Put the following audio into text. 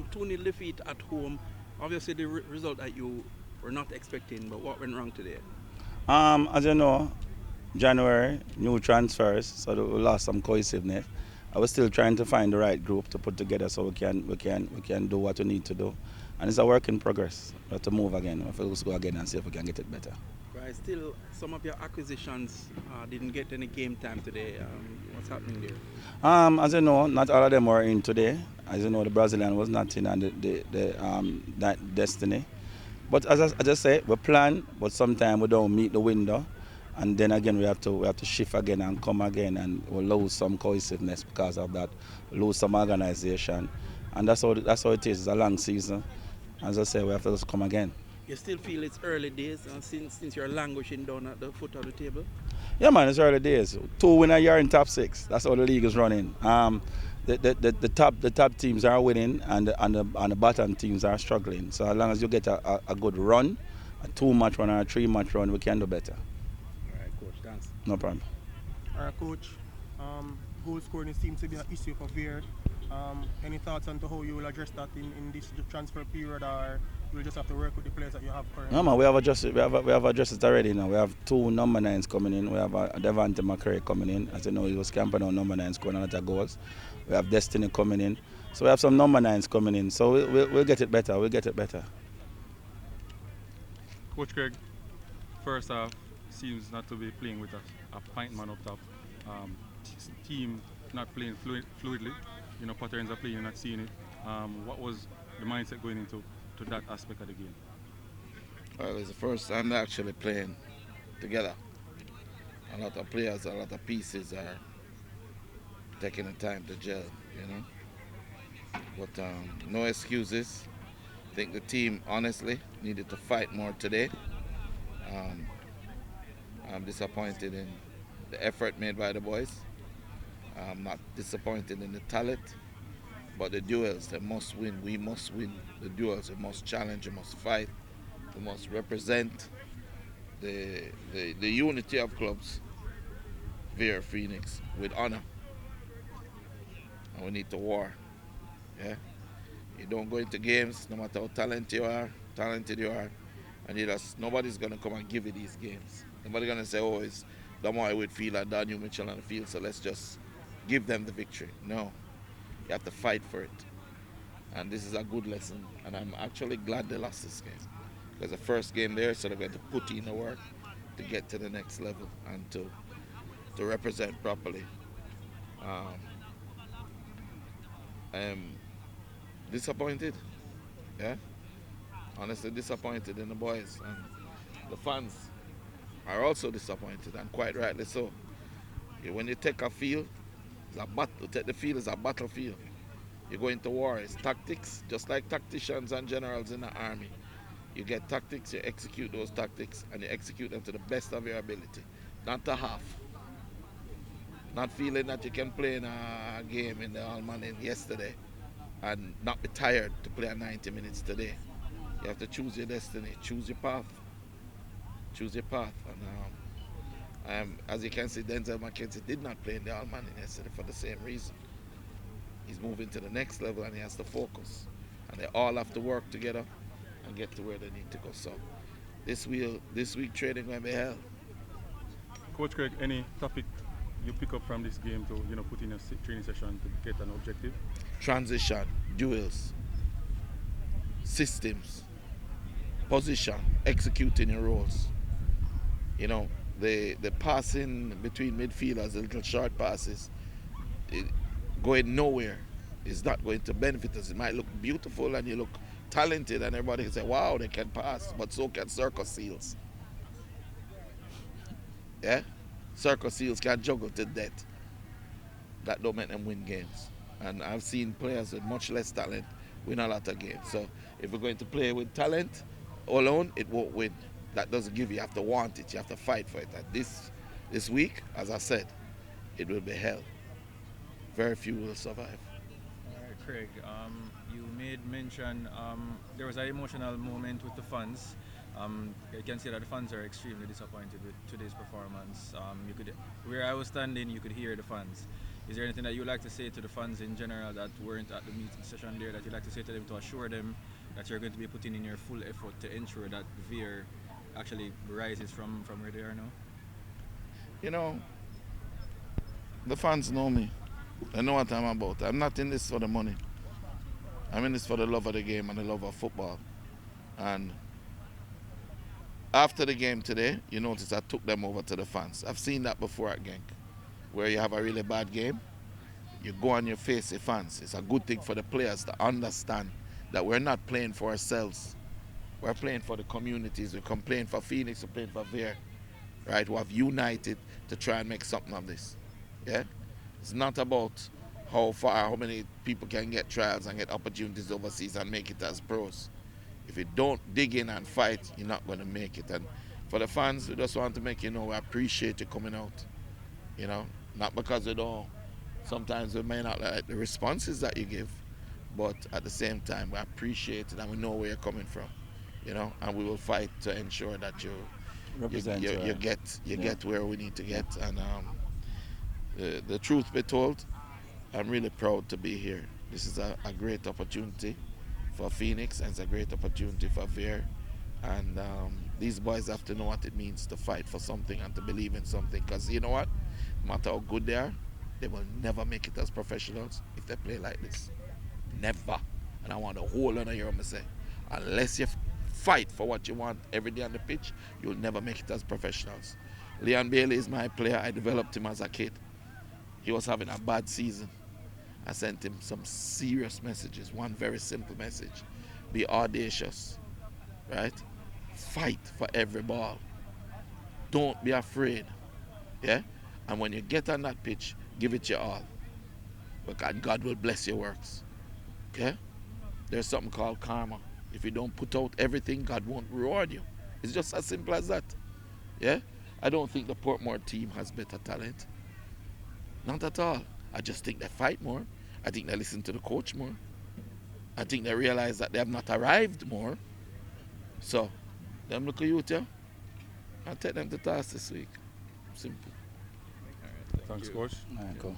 2-0 defeat at home. Obviously, the result that you were not expecting, but what went wrong today? As you know, January, new transfers, so we lost some cohesiveness. I was still trying to find the right group to put together so we can do what we need to do. And it's a work in progress. We have to move again. We have to go again and see if we can get it better. Right, still, some of your acquisitions didn't get any game time today. What's happening there? As you know, not all of them were in today. As you know, the Brazilian was not in and that destiny. But as I just say, we plan, but sometimes we don't meet the window. And then again, we have to shift again and come again, and we'll lose some cohesiveness because of that, lose some organization, and that's how it is. It's a long season. As I say, we have to just come again. You still feel it's early days since you're languishing down at the foot of the table? Yeah, man, it's early days. 2 win a year in top six. That's how the league is running. The top teams are winning, and the bottom teams are struggling. So as long as you get a good run, a 2 match run or a 3 match run, we can do better. All right, coach. Thanks. No problem. All right, coach. Goal scoring seems to be an issue for Vere. Any thoughts on to how you will address that in this transfer period, or you will just have to work with the players that you have currently? No, man, we have addressed it already now. We have 2 number 9s coming in. We have Devante McCray coming in. As you know, he was camping on number 9, scoring a lot of goals. We have Destiny coming in. So we have some number 9s coming in. So we'll get it better. We'll get it better. Coach Craig, first half seems not to be playing with a pint man up top. Team not playing fluidly. You know, patterns are playing, you're not seeing it. What was the mindset going into that aspect of the game? Well, it's the first time they're actually playing together. A lot of players, a lot of pieces are taking the time to gel, you know. But no excuses. I think the team, honestly, needed to fight more today. Um, I'm disappointed in the effort made by the boys. I'm not disappointed in the talent, but the duels, they must win. We must win the duels. We must challenge, we must fight, we must represent the unity of clubs, Vere, Phoenix, with honor. And we need to war. Yeah? You don't go into games, no matter how talented you are, and nobody's gonna come and give you these games. Nobody's gonna say, oh, it's Damoy Whitfield and Daniel Mitchell on the field, so let's just give them the victory. No, you have to fight for it. And this is a good lesson. And I'm actually glad they lost this game. Because the first game there, so they're going to put in the work to get to the next level and to represent properly. I'm disappointed. Yeah? Honestly disappointed in the boys. And the fans are also disappointed, and quite rightly so. When you take a field, take the field as a battlefield. You go into war, it's tactics, just like tacticians and generals in the army. You get tactics, you execute those tactics, and you execute them to the best of your ability, not to half. Not feeling that you can play in a game in the All-Man yesterday and not be tired to play 90 minutes today. You have to choose your destiny, choose your path. Choose your path. And as you can see, Denzel McKenzie did not play in the All-Man yesterday for the same reason. He's moving to the next level and he has to focus. And they all have to work together and get to where they need to go. So this week training will be hell. Coach Craig, any topic you pick up from this game to put in a training session to get an objective? Transition, duels, systems, position, executing your roles. You know, the passing between midfielders, the little short passes, going nowhere is not going to benefit us. It might look beautiful and you look talented and everybody can say, wow, they can pass, but so can circus seals. Yeah? Circus seals can juggle to death. That don't make them win games. And I've seen players with much less talent win a lot of games. So if we're going to play with talent alone, it won't win. That doesn't give you have to want it, you have to fight for it. And this week, as I said, it will be hell. Very few will survive. All right, Craig, you made mention there was an emotional moment with the fans. I can see that the fans are extremely disappointed with today's performance. Where I was standing, you could hear the fans. Is there anything that you'd like to say to the fans in general that weren't at the meeting session there, that you'd like to say to them to assure them that you're going to be putting in your full effort to ensure that Vere actually rises from where they are now? You know, the fans know me. They know what I'm about. I'm not in this for the money. I'm in this for the love of the game and the love of football. And after the game today, you notice I took them over to the fans. I've seen that before at Genk, where you have a really bad game, you go and you face the fans. It's a good thing for the players to understand that we're not playing for ourselves. We're playing for the communities. We're playing for Phoenix, we're playing for Vere, right? We have united to try and make something of this. Yeah? It's not about how many people can get trials and get opportunities overseas and make it as pros. If you don't dig in and fight, you're not going to make it. And for the fans, we just want to make you know we appreciate you coming out. You know, not because we don't. Sometimes we may not like the responses that you give, but at the same time, we appreciate it and we know where you're coming from. You know, and we will fight to ensure that you get where we need to get. And the truth be told, I'm really proud to be here. This is a great opportunity for Phoenix, and it's a great opportunity for Vere. And these boys have to know what it means to fight for something and to believe in something. Because you know what? No matter how good they are, they will never make it as professionals if they play like this. Never. And I want the whole lot of you to say, unless you fight for what you want every day on the pitch, you'll never make it as professionals. Leon Bailey is my player. I developed him as a kid. He was having a bad season. I sent him some serious messages. One very simple message: be audacious, right? Fight for every ball. Don't be afraid, yeah? And when you get on that pitch, give it your all, because God will bless your works, okay? There's something called karma. If you don't put out everything, God won't reward you. It's just as simple as that, yeah? I don't think the Portmore team has better talent. Not at all. I just think they fight more. I think they listen to the coach more. I think they realize that they have not arrived more. So, them look at you, yeah? I'll take them to task this week. Simple. Thanks, coach. All right, cool.